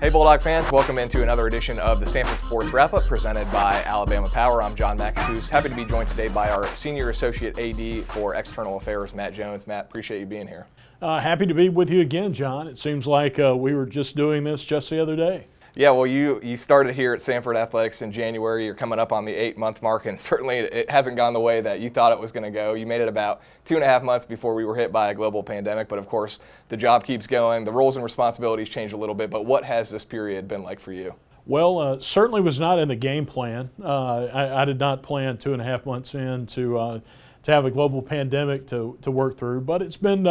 Hey Bulldog fans, welcome into another edition of the Samford Sports Wrap-Up presented by Alabama Power. I'm John McAfee, happy to be joined today by our Senior Associate AD for External Affairs, Matt Jones. Matt, appreciate you being here. Happy to be with you again, John. It seems like we were just doing this just the other day. Yeah, well, you started here at Samford Athletics in January. You're coming up on the 8-month mark, and certainly it hasn't gone the way that you thought it was going to go. You made it about 2.5 months before we were hit by a global pandemic, but of course, the job keeps going. The roles and responsibilities change a little bit, but what has this period been like for you? Well, certainly was not in the game plan. I did not plan 2.5 months in to have a global pandemic to work through, but it's been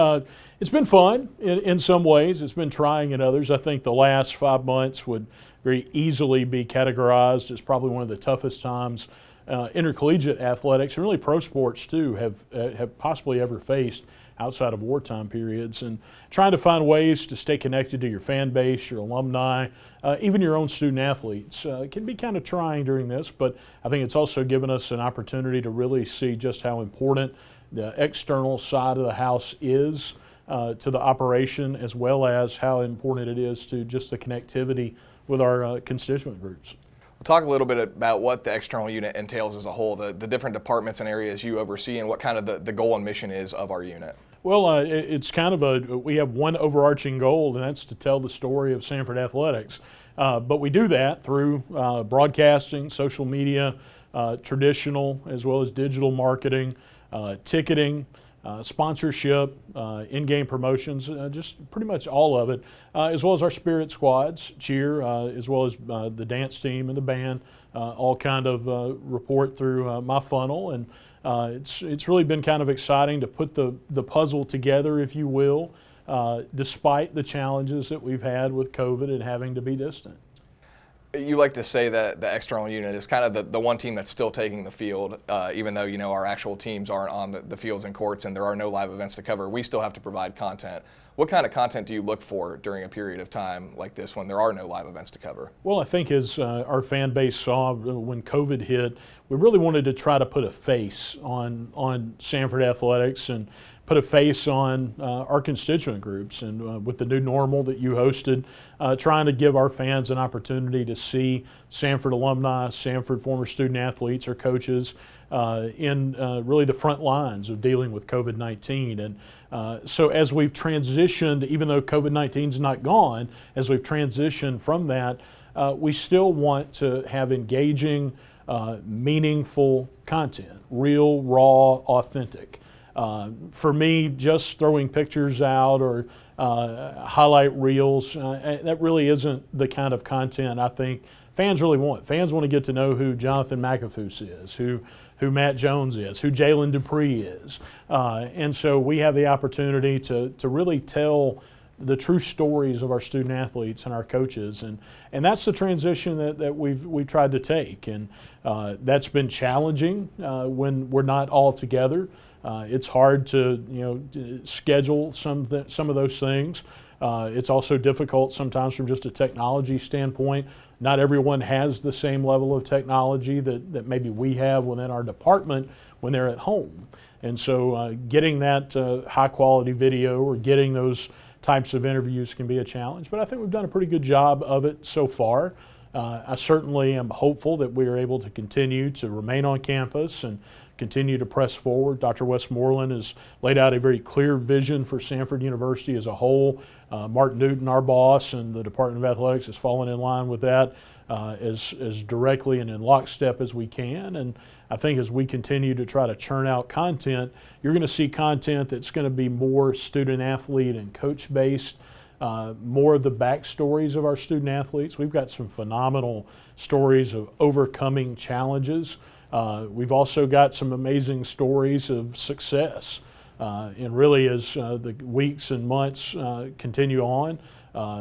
fun in some ways. It's been trying in others. I think the last 5 months would very easily be categorized as probably one of the toughest times intercollegiate athletics and really pro sports too have possibly ever faced outside of wartime periods, and trying to find ways to stay connected to your fan base, your alumni, even your own student athletes can be kind of trying during this, but I think it's also given us an opportunity to really see just how important the external side of the house is to the operation, as well as how important it is to just the connectivity with our constituent groups. We'll talk a little bit about what the external unit entails as a whole, the different departments and areas you oversee, and what kind of the goal and mission is of our unit. Well, it's kind of we have one overarching goal, and that's to tell the story of Samford Athletics. But we do that through broadcasting, social media, traditional as well as digital marketing, ticketing, sponsorship, in-game promotions, just pretty much all of it, as well as our spirit squads, cheer, as well as the dance team and the band, all kind of report through my funnel, and it's really been kind of exciting to put the puzzle together, if you will, despite the challenges that we've had with COVID and having to be distant. You like to say that the external unit is kind of the one team that's still taking the field, even though our actual teams aren't on the fields and courts and there are no live events to cover. We still have to provide content. What kind of content do you look for during a period of time like this when there are no live events to cover? Well, I think as our fan base saw when COVID hit, we really wanted to try to put a face on Samford Athletics and put a face on our constituent groups, and with the new normal that you hosted, trying to give our fans an opportunity to see Samford alumni, Samford former student athletes or coaches in really the front lines of dealing with COVID-19. And so as we've transitioned, even though COVID-19 is not gone, as we've transitioned from that, we still want to have engaging, meaningful content, real, raw, authentic. For me, just throwing pictures out or highlight reels, that really isn't the kind of content I think fans really want. Fans want to get to know who Jonathan McAfee is, who Matt Jones is, who Jalen Dupree is. And so we have the opportunity to really tell the true stories of our student athletes and our coaches, and that's the transition that we've tried to take, and that's been challenging when we're not all together. It's hard to schedule some of those things. It's also difficult sometimes from just a technology standpoint. Not everyone has the same level of technology that maybe we have within our department when they're at home, and so getting that high quality video or getting those types of interviews can be a challenge, but I think we've done a pretty good job of it so far. I certainly am hopeful that we are able to continue to remain on campus and continue to press forward. Dr. Westmoreland has laid out a very clear vision for Samford University as a whole. Mark Newton, our boss, and the Department of Athletics has fallen in line with that as directly and in lockstep as we can. And I think as we continue to try to churn out content, you're going to see content that's going to be more student athlete and coach based. More of the backstories of our student athletes. We've got some phenomenal stories of overcoming challenges. We've also got some amazing stories of success. And really as the weeks and months continue on,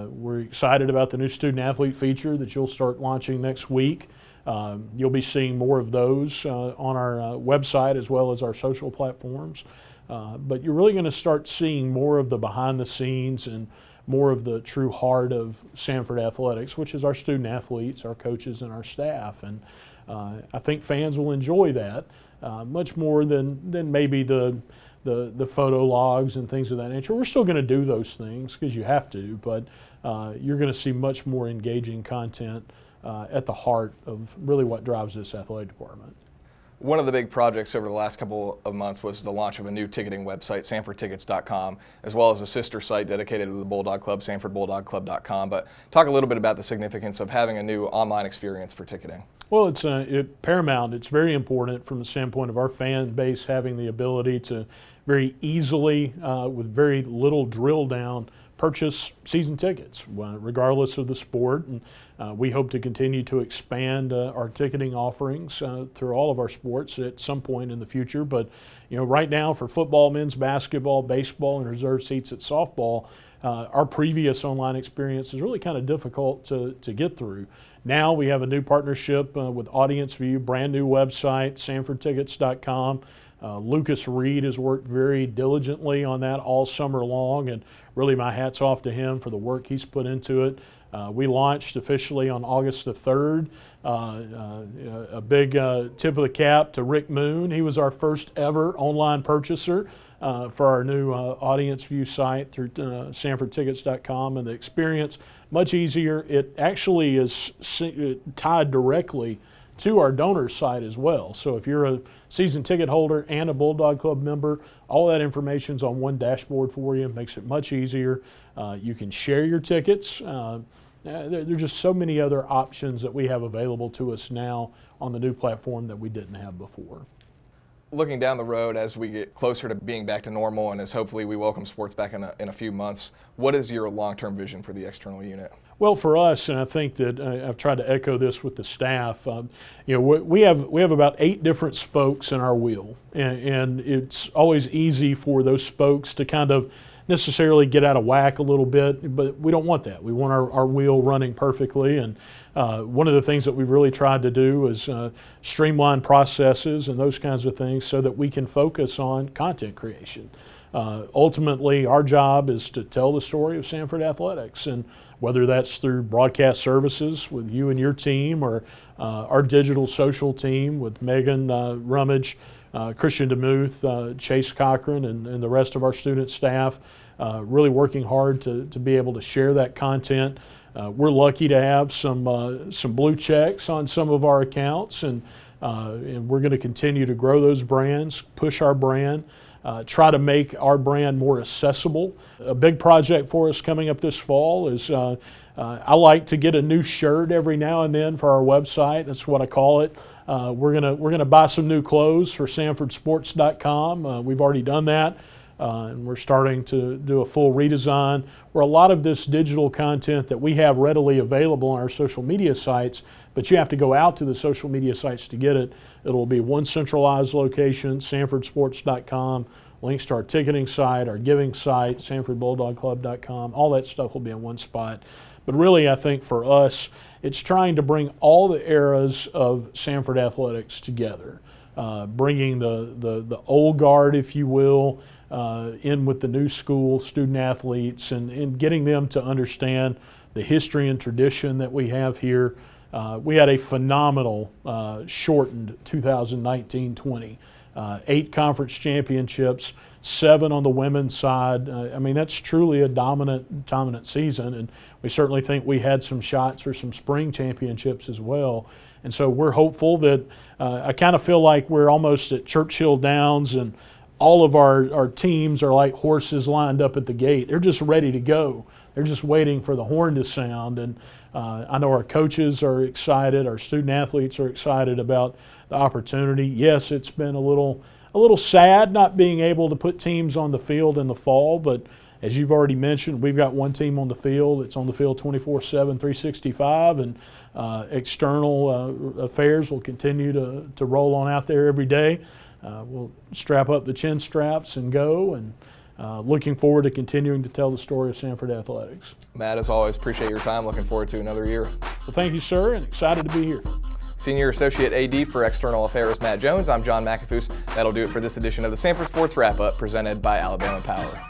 we're excited about the new student athlete feature that you'll start launching next week. You'll be seeing more of those on our website as well as our social platforms. But you're really going to start seeing more of the behind the scenes and more of the true heart of Samford Athletics, which is our student athletes, our coaches, and our staff. And I think fans will enjoy that much more than maybe the the photo logs and things of that nature. We're still going to do those things because you have to, but you're going to see much more engaging content at the heart of really what drives this athletic department. One of the big projects over the last couple of months was the launch of a new ticketing website, SamfordTickets.com, as well as a sister site dedicated to the Bulldog Club, SamfordBulldogClub.com. But talk a little bit about the significance of having a new online experience for ticketing. Well, it's paramount. It's very important from the standpoint of our fan base having the ability to very easily, with very little drill down, purchase season tickets, regardless of the sport. And we hope to continue to expand our ticketing offerings through all of our sports at some point in the future. But right now for football, men's basketball, baseball, and reserve seats at softball, our previous online experience is really kind of difficult to get through. Now we have a new partnership with Audience View, brand new website, SamfordTickets.com. Lucas Reed has worked very diligently on that all summer long, and really my hat's off to him for the work he's put into it. We launched officially on August the 3rd. A big tip of the cap to Rick Moon. He was our first ever online purchaser for our new Audience View site through SamfordTickets.com, and the experience much easier. It actually is tied directly to our donor site as well. So if you're a season ticket holder and a Bulldog Club member, all that information's on one dashboard for you. It makes it much easier. You can share your tickets. There are just so many other options that we have available to us now on the new platform that we didn't have before. Looking down the road as we get closer to being back to normal and as hopefully we welcome sports back in a few months, what is your long-term vision for the external unit? Well, for us, and I think that I've tried to echo this with the staff, we have about 8 different spokes in our wheel, and it's always easy for those spokes to kind of necessarily get out of whack a little bit, but we don't want that. We want our wheel running perfectly, and one of the things that we've really tried to do is streamline processes and those kinds of things so that we can focus on content creation. Ultimately, our job is to tell the story of Samford Athletics, and whether that's through broadcast services with you and your team, or our digital social team with Megan Rummage, Christian DeMuth, Chase Cochran, and the rest of our student staff, really working hard to be able to share that content. We're lucky to have some blue checks on some of our accounts, and we're going to continue to grow those brands, push our brand, try to make our brand more accessible. A big project for us coming up this fall is I like to get a new shirt every now and then for our website. That's what I call it. We're gonna buy some new clothes for SamfordSports.com. We've already done that, and we're starting to do a full redesign where a lot of this digital content that we have readily available on our social media sites, but you have to go out to the social media sites to get it. It'll be one centralized location, SamfordSports.com, links to our ticketing site, our giving site, SamfordBulldogClub.com. All that stuff will be in one spot. But really, I think for us, it's trying to bring all the eras of Samford Athletics together, bringing the old guard, if you will, in with the new school student athletes, and getting them to understand the history and tradition that we have here. We had a phenomenal shortened 2019-20. 8 conference championships, 7 on the women's side. I mean, that's truly a dominant season, and we certainly think we had some shots for some spring championships as well. And so we're hopeful that I kind of feel like we're almost at Churchill Downs, and all of our teams are like horses lined up at the gate. They're just ready to go. They're just waiting for the horn to sound. And I know our coaches are excited. Our student athletes are excited about the opportunity. Yes, it's been a little sad not being able to put teams on the field in the fall, but as you've already mentioned, we've got one team on the field. It's on the field 24/7, 365, and external affairs will continue to roll on out there every day. We'll strap up the chin straps and go, and looking forward to continuing to tell the story of Samford Athletics. Matt, as always, appreciate your time. Looking forward to another year. Well, thank you, sir, and excited to be here. Senior Associate AD for External Affairs, Matt Jones. I'm John McAfoose. That'll do it for this edition of the Samford Sports Wrap-Up presented by Alabama Power.